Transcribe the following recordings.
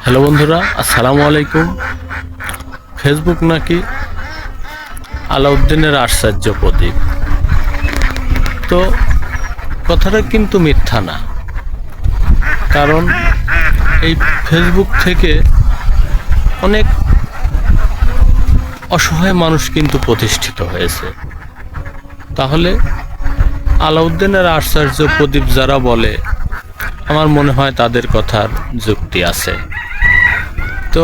Hello বন্ধুরা, আসসালামু আলাইকুম। ফেসবুক নাকি আলাউদ্দিনের আশ্চর্য প্রদীপ। তো কথাটা কিন্তু মিথ্যা না, কারণ এই ফেসবুক থেকে অনেক অসহায় মানুষ কিন্তু প্রতিষ্ঠিত হয়েছে। তাহলে আলাউদ্দিনের আশ্চর্য প্রদীপ যারা বলে, আমার মনে হয় তাদের কথার যুক্তি আছে। তো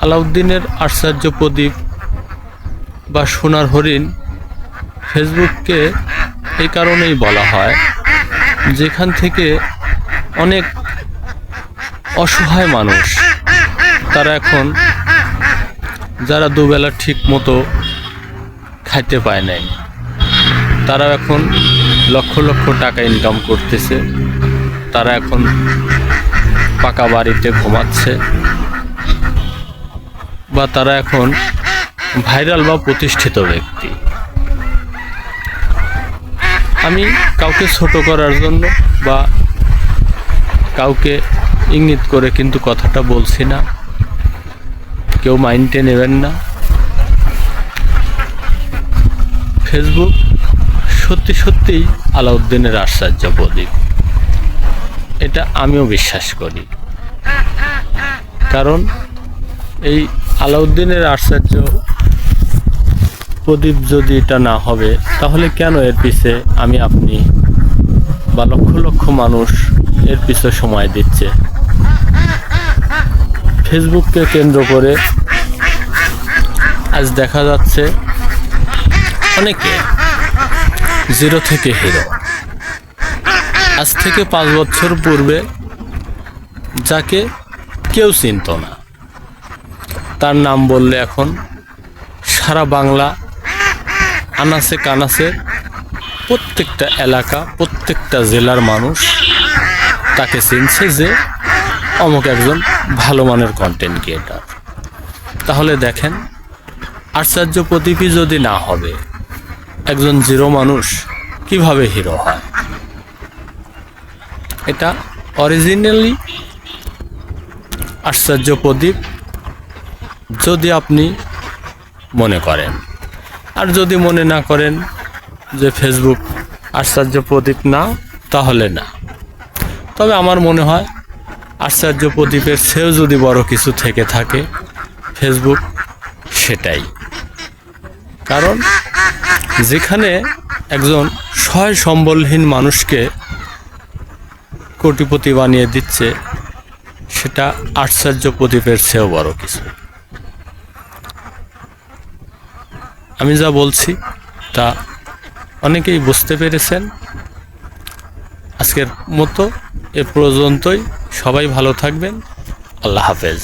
আলাউদ্দিনের আশ্চর্য প্রদীপ বা সোনার হরিণ ফেসবুককে এই কারণেই বলা হয়, যেখান থেকে অনেক অসহায় মানুষ, তারা এখন যারা দুবেলা ঠিক মতো খাইতে পায় নাই, তারা এখন লক্ষ লক্ষ টাকা ইনকাম করতেছে। তারা এখন পাকা বাড়িতে ঘুমাচ্ছে, বা তারা এখন ভাইরাল বা প্রতিষ্ঠিত ব্যক্তি। আমি কাউকে ছোট করার জন্য বা কাউকে ইঙ্গিত করে কিন্তু কথাটা বলছি না, কেউ মাইন্ডে নেবেন না। ফেসবুক সত্যি সত্যিই আলাউদ্দিনের আশ্চর্য প্রদীপ, এটা আমিও বিশ্বাস করি। কারণ এই আলাউদ্দিনের আশ্চর্য প্রদীপ যদি এটা না হবে, তাহলে কেন এর পিছে আমি, আপনি বা লক্ষ লক্ষ মানুষ এর পিছে সময় দিচ্ছে? ফেসবুককে কেন্দ্র করে আজ দেখা যাচ্ছে অনেকে জিরো থেকে হিরো। আজ থেকে 5 বছর পূর্বে যাকে কেউ চিনত না, তার নাম বললে এখন সারা বাংলা আনাচে কানাচে প্রত্যেকটা এলাকা, প্রত্যেকটা জেলার মানুষ তাকে চিনছে যে অমুক একজন ভালো মানের কন্টেন্ট ক্রিয়েটর। তাহলে দেখেন, আশ্চর্য প্রদীপই যদি না হবে, একজন জিরো মানুষ কিভাবে হিরো হয়? এটা অরিজিনালি আশ্চর্য প্রদীপ যদি আপনি মনে করেন। আর যদি মনে না করেন যে ফেসবুক আশ্চর্য প্রদীপ না, তাহলে না। তবে আমার মনে হয় আশ্চর্য প্রদীপের চেয়েও যদি বড় কিছু থেকে থাকে ফেসবুক, সেটাই। কারণ যেখানে একজন সহায় সম্বলহীন মানুষকে কোটিপতি বানিয়ে দিচ্ছে, সেটা আশ্চর্য প্রদীপের চেয়েও বড় কিছু। আমি যা বলছি তা অনেকেই বুঝতে পেরেছেন। আজকের মতো এ পর্যন্তই। সবাই ভালো থাকবেন। আল্লাহ হাফেজ।